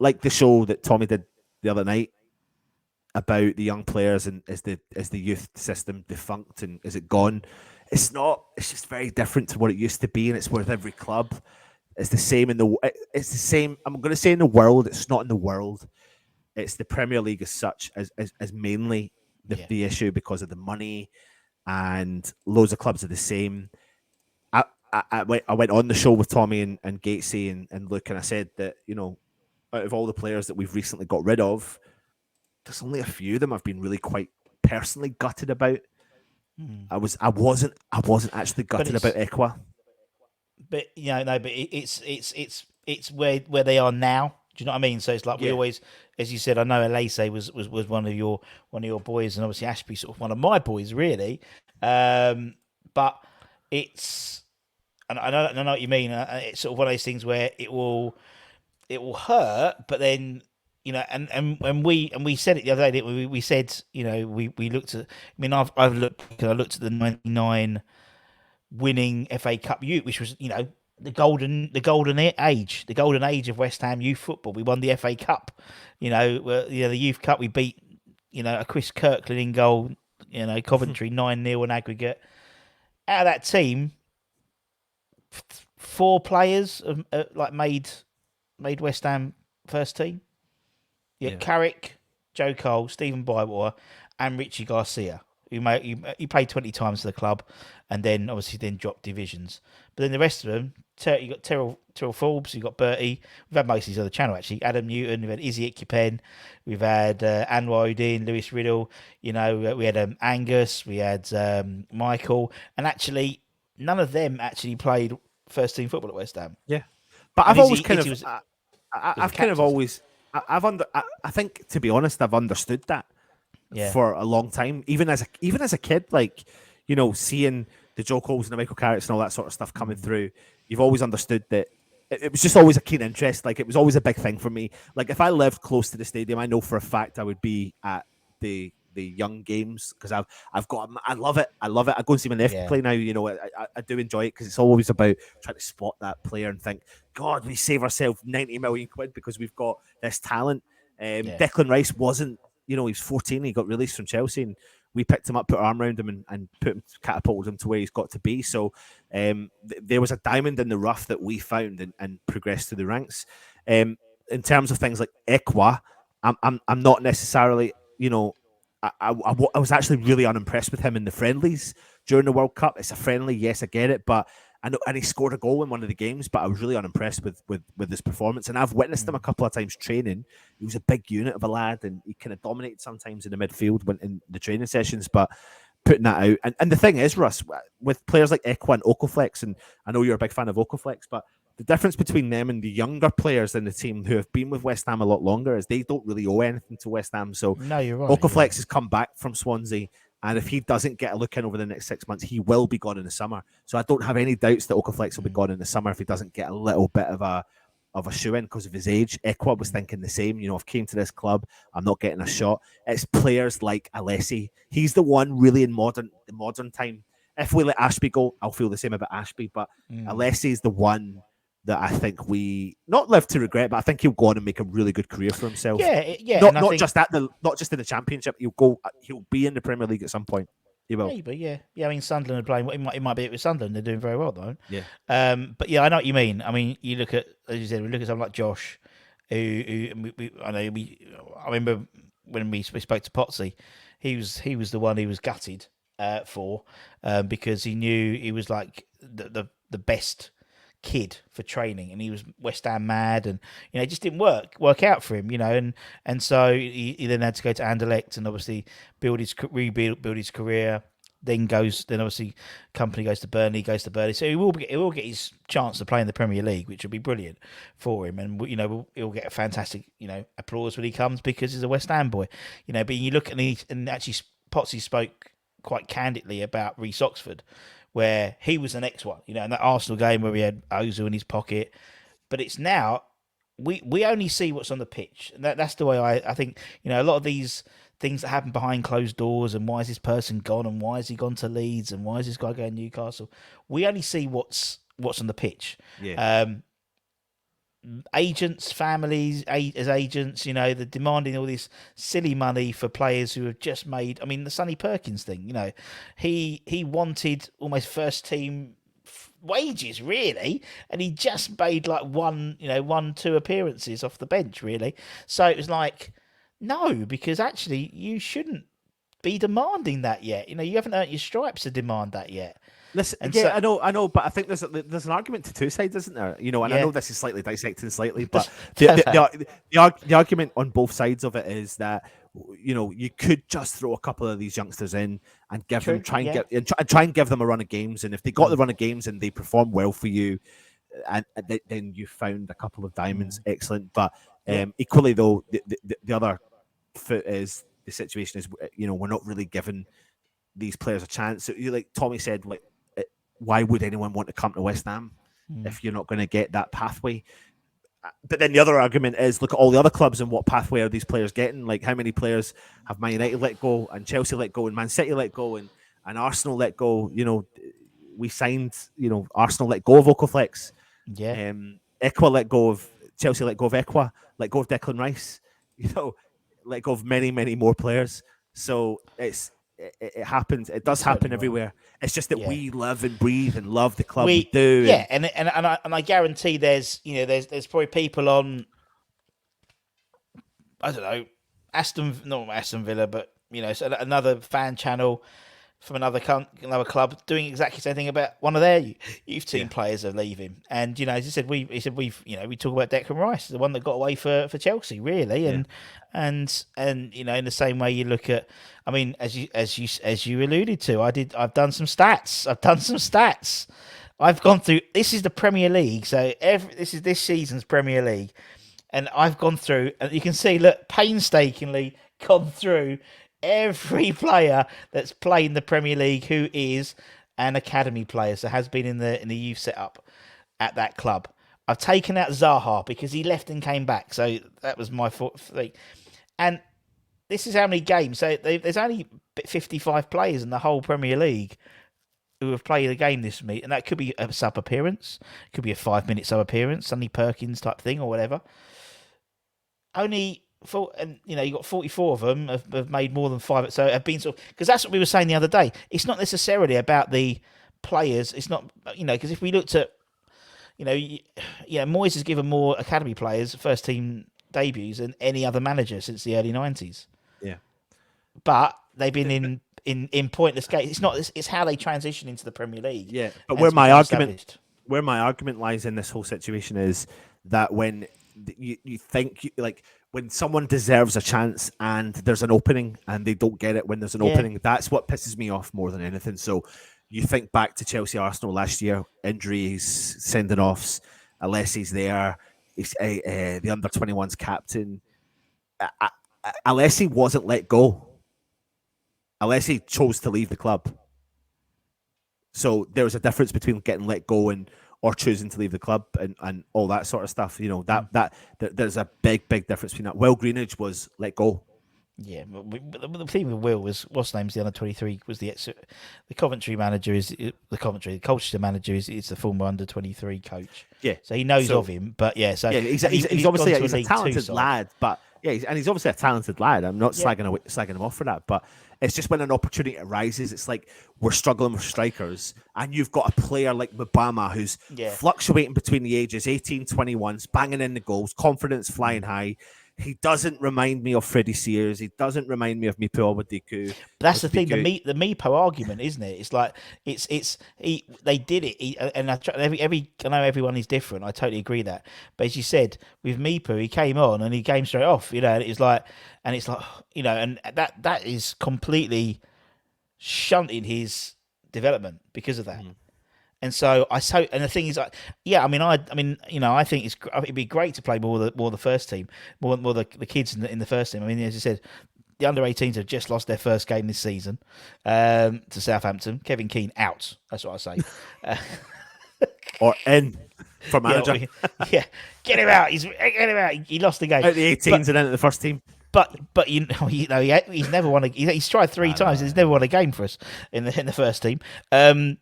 like the show that Tommy did the other night about the young players and is the youth system defunct and is it gone? It's not. It's just very different to what it used to be, and it's with every club. It's the same in the. It's the same. I'm going to say in the world. It's not in the world. It's the Premier League as such as mainly the issue because of the money, and loads of clubs are the same. I went on the show with Tommy and Gatesy and Luke, and I said that out of all the players that we've recently got rid of, there's only a few of them I've been really quite personally gutted about. I wasn't actually gutted about Ekwa. But but it's where they are now. Do you know what I mean? So it's like we always, as you said, I know Elise was one of your boys, and obviously Ashby sort of one of my boys, really. But it's, and I know what you mean. It's sort of one of those things where it will hurt, but then and we said it the other day. We said we looked at. I mean, I've looked because I looked at the '99 winning FA Cup youth, which was the golden age of West Ham youth football. We won the FA Cup, the youth cup. We beat a Chris Kirkland in goal, Coventry 9-0 in aggregate. Out of that team, 4 players made West Ham first team. Carrick, Joe Cole, Stephen Bywater, and Richie Garcia, who played 20 times for the club, and then obviously dropped divisions. But then the rest of them, you got Terrell Forbes, you got Bertie. We've had most of these on the channel actually. Adam Newton, we've had Izzy Ickpen, we've had Anwar Udin, Lewis Riddle. We had Angus, we had Michael, and actually none of them actually played first team football at West Ham. Yeah, but I've always I think, to be honest, I've understood that for a long time. Even as a kid, seeing the Joe Coles and the Michael Carricks and all that sort of stuff coming through, you've always understood that it was just always a keen interest. Like, it was always a big thing for me. Like, if I lived close to the stadium, I know for a fact I would be at the young games because I love it. I go and see my nephew play now. I do enjoy it because it's always about trying to spot that player and think, God, we save ourselves 90 million quid because we've got this talent. Declan Rice wasn't, he was 14, he got released from Chelsea, and we picked him up, put our arm around him, and catapulted him to where he's got to be. So there was a diamond in the rough that we found and progressed through the ranks. In terms of things like Ekwa, I'm not necessarily, I was actually really unimpressed with him in the friendlies during the World Cup. It's a friendly, yes, I get it, but I know, and he scored a goal in one of the games, but I was really unimpressed with his performance. And I've witnessed him a couple of times training. He was a big unit of a lad, and he kind of dominated sometimes in the midfield when in the training sessions. But putting that out, and the thing is, Russ, with players like Ekwa and Okoflex, and I know you're a big fan of Okoflex, but the difference between them and the younger players in the team who have been with West Ham a lot longer is they don't really owe anything to West Ham. So no, you're right. Okoflex has come back from Swansea, and if he doesn't get a look in over the next 6 months, he will be gone in the summer. So I don't have any doubts that Okoflex will be gone in the summer if he doesn't get a little bit of a shoe in because of his age. Ekwa was thinking the same. I've came to this club, I'm not getting a shot. It's players like Alessi. He's the one really in modern time. If we let Ashby go, I'll feel the same about Ashby, but Alessi is the one that I think we not live to regret, but I think he'll go on and make a really good career for himself. Yeah. Not just in the Championship. He'll be in the Premier League at some point. He will. Maybe, yeah. I mean, Sunderland are playing. It might be with Sunderland. They're doing very well though. Yeah. But yeah, I know what you mean. I mean, you look at, as you said, we look at someone like Josh, I remember when we spoke to Potsy, he was the one he was gutted for because he knew he was like the best kid for training, and he was West Ham mad, and it just didn't work out for him, and so he then had to go to Anderlecht and obviously build his career. Then obviously Company goes to Burnley, so he will get his chance to play in the Premier League, which will be brilliant for him, and he'll get a fantastic applause when he comes because he's a West Ham boy, But you look at and actually Potsy spoke quite candidly about Reece Oxford, where he was the next one, in that Arsenal game where he had Ozil in his pocket. But it's now, we only see what's on the pitch. And that's the way I think, a lot of these things that happen behind closed doors, and why is this person gone, and why has he gone to Leeds, and why is this guy going to Newcastle? We only see what's on the pitch. Yeah. agents, families as agents, they're demanding all this silly money for players who have just made. I mean, the Sonny Perkins thing, he wanted almost first team wages, really, and he just made like two appearances off the bench, really. So it was like, no, because actually you shouldn't be demanding that yet. You haven't earned your stripes to demand that yet. Listen, I know, but I think there's an argument to two sides, isn't there? And I know this is slightly dissecting slightly, but the argument on both sides of it is that you could just throw a couple of these youngsters in and give them try and give them a run of games, and if they got the run of games and they perform well for you, and then you found a couple of diamonds, excellent. But equally though, the other foot is the situation is we're not really giving these players a chance. So, like Tommy said, like, why would anyone want to come to West Ham if you're not going to get that pathway? But then the other argument is, look at all the other clubs and what pathway are these players getting? Like, how many players have Man United let go, and Chelsea let go, and Man City let go, and Arsenal let go? We signed, Arsenal let go of Okoflex. Yeah. Ekwa let go of, Chelsea let go of Ekwa, let go of Declan Rice, let go of many, many more players. So it happens. It does happen everywhere. It's just that we live and breathe and love the club. We do. Yeah, and I guarantee there's probably people on, I don't know, not Aston Villa, but another fan channel from another club doing exactly the same thing about one of their youth team players are leaving. And as you said, we talk about Declan Rice, the one that got away for Chelsea, really, and in the same way you look at, I mean, as you alluded to, I've done some stats. I've gone through. This is the Premier League, so this is this season's Premier League, and I've gone through, and you can see, look, painstakingly gone through every player that's played in the Premier League who is an academy player, so has been in the youth setup at that club. I've taken out Zaha because he left and came back, so that was my thing. And this is how many games. So there's only 55 players in the whole Premier League who have played a game this meet, and that could be a sub appearance, could be a 5-minute sub appearance, Sonny Perkins type thing or whatever. Only. You got 44 of them have made more than 5. So have been because that's what we were saying the other day. It's not necessarily about the players. It's not because if we looked at Moyes has given more academy players first team debuts than any other manager since the early 90s. Yeah, but they've been in pointless games. It's not. It's how they transition into the Premier League. Yeah, but where my argument lies in this whole situation is that when you think like, when someone deserves a chance and there's an opening and they don't get it when there's an opening, that's what pisses me off more than anything. So you think back to Chelsea Arsenal last year, injuries, sending offs, Alessi's there, he's the under-21s captain. Alessi wasn't let go. Alessi chose to leave the club. So there was a difference between getting let go or choosing to leave the club and all that sort of stuff. There's a big difference between that. Will Greenidge was let go. Yeah, but the thing with Will was, what's name's the under 23 was the Coventry manager the Colchester manager is the former under 23 coach. Yeah, so he knows of him. But he's obviously a talented lad. But he's obviously a talented lad. I'm not slagging him off for that, but it's just when an opportunity arises, it's like we're struggling with strikers, and you've got a player like Mbama who's fluctuating between the ages 18, 21s, banging in the goals, confidence flying high. He doesn't remind me of Freddie Sears. He doesn't remind me of Mipo Awadiku. That's the thing, the Mipo argument, isn't it? It's like they did it, and I know everyone is different. I totally agree that. But as you said, with Mipo, he came on and he came straight off. And it's like, and that is completely shunting his development because of that. Mm. And so and the thing is, I think it'd be great to play more the first team, more the kids in the first team. I mean, as you said, the under 18s have just lost their first game this season to Southampton. Kevin Keane out. That's what I say. Or in for manager. Get him out. Get him out. He lost the game. Out the 18s and into the first team. But he's never won he's tried 3 times. He's never won a game for us in the first team. But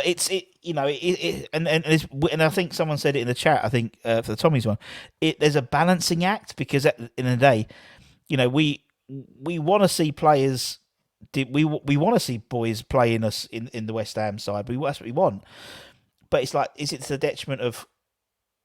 it's and I think someone said it in the chat. I think for the Tommy's one, there's a balancing act because at the end of the day, we want to see players. We want to see boys playing us in the West Ham side. That's what we want. But it's like, is it to the detriment of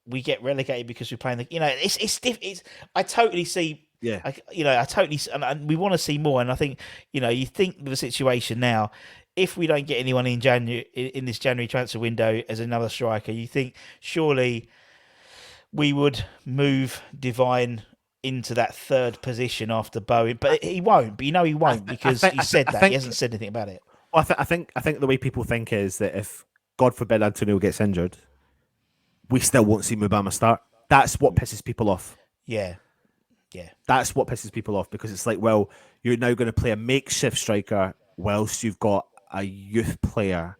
we get relegated because we're playing the? It's I totally see. Yeah. I totally, and we want to see more. And I think, you think of the situation now. If we don't get anyone in this January transfer window as another striker, you think surely we would move Divine into that third position after Bowen, but he won't. But he won't because he said that. He hasn't said anything about it. Well, I think the way people think is that if, God forbid, Antonio gets injured, we still won't see Mubama start. That's what pisses people off. Yeah. That's what pisses people off because it's like, well, you're now going to play a makeshift striker whilst you've got a youth player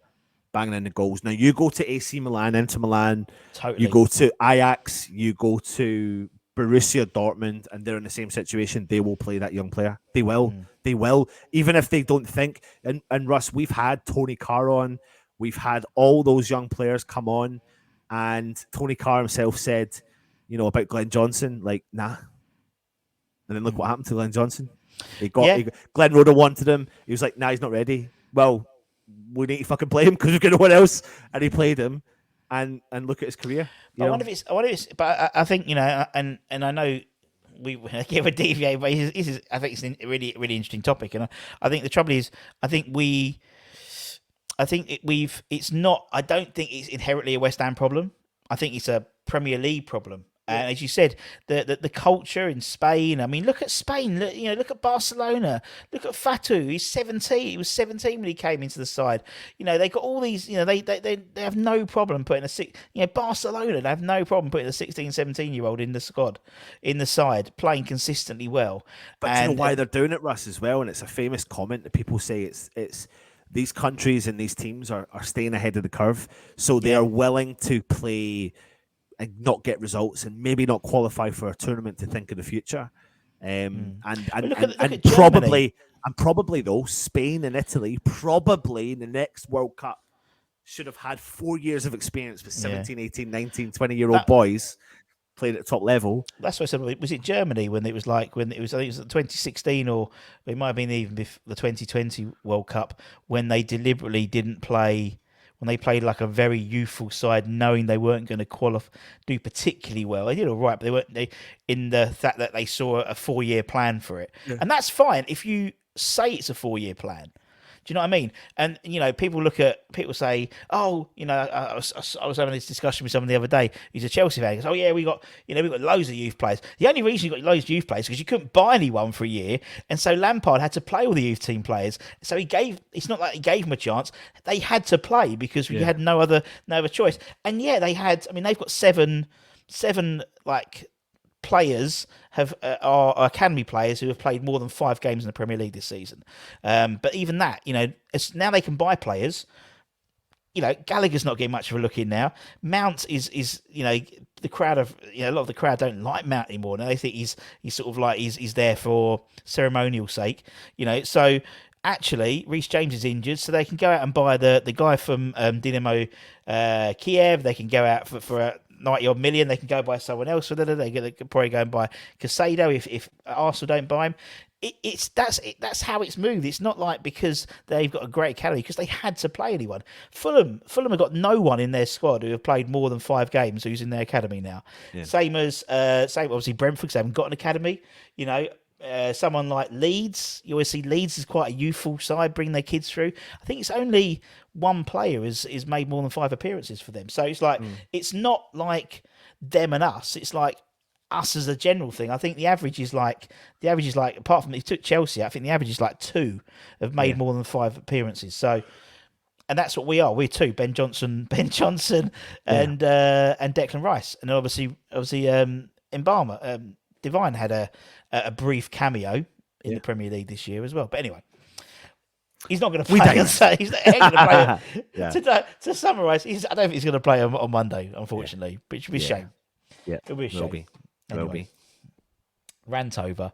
banging in the goals. Now you go to AC Milan, Inter Milan, totally. You go to Ajax, you go to Borussia Dortmund, and they're in the same situation. They will play that young player. They will. They will. Even if they don't think. And Russ, we've had Tony Carr on. We've had all those young players come on. And Tony Carr himself said, about Glenn Johnson, like, nah. And then look what happened to Glenn Johnson. Glenn Roeder wanted him. He was like, nah, he's not ready. Well, we need to fucking play him because we've got no one else. And he played him, and look at his career. I wonder if it's. But I think and I know we're deviating, but I think it's a really really interesting topic, and I think the trouble is, it's not. I don't think it's inherently a West Ham problem. I think it's a Premier League problem. And as you said, the culture in Spain. I mean, look at Spain. Look at Barcelona. Look at Fatu. He's 17. He was 17 when he came into the side. They got all these. They have no problem putting Barcelona. They have no problem putting a 16, 17-year-old in the squad, in the side, playing consistently well. But do you know why they're doing it, Russ, as well? And it's a famous comment that people say. It's these countries and these teams are staying ahead of the curve, so they are willing to play and not get results and maybe not qualify for a tournament to think of the future. And probably though, Spain and Italy probably in the next World Cup should have had 4 years of experience with 17, 18, 19, 20-year-old boys playing at the top level. That's what I said. Was it Germany when it was I think it was 2016 or it might have been even the 2020 World Cup when they deliberately didn't play. When they played like a very youthful side, knowing they weren't going to do particularly well. They did all right, but they weren't. In the fact that they saw a 4-year plan for it, and that's fine if you say it's a 4-year plan. Do you know what I mean? And people say, "Oh, I was having this discussion with someone the other day. He's a Chelsea fan. He goes, oh yeah, we got loads of youth players. The only reason you got loads of youth players is because you couldn't buy anyone for a year, and so Lampard had to play all the youth team players. So it's not like he gave them a chance. They had to play because we had no other choice. And they had. I mean, they've got seven players are academy players who have played more than 5 games in the Premier League this season. But even that, now they can buy players. Gallagher's not getting much of a look in now. Mount is the crowd of a lot of the crowd don't like Mount anymore. Now they think he's sort of like he's there for ceremonial sake. So actually Reece James is injured, so they can go out and buy the guy from Dynamo Kiev. They can go out for 90-odd million. They can go buy someone else. So they could probably go and buy Casado if Arsenal don't buy him. That's how it's moved. It's not like because they've got a great academy, because they had to play anyone. Fulham have got no one in their squad who have played more than 5 games who's in their academy now. Yeah. Same obviously Brentford, because they haven't got an academy. Someone like Leeds, you always see Leeds is quite a youthful side, bring their kids through. I think it's only one player is made more than 5 appearances for them. So it's like it's not like them and us. It's like us as a general thing. I think the average is like apart from he took Chelsea, I think the average is like 2 have made more than 5 appearances. So, and that's what we are. We're 2: Ben Johnson, and Declan Rice, and obviously Mbama. Divine had a brief cameo in the Premier League this year as well. But anyway, he's not going to play. He's not going to play. To summarise, I don't think he's going to play on Monday, unfortunately, which would be a shame. Yeah, it would be a shame. Will be. Rant over.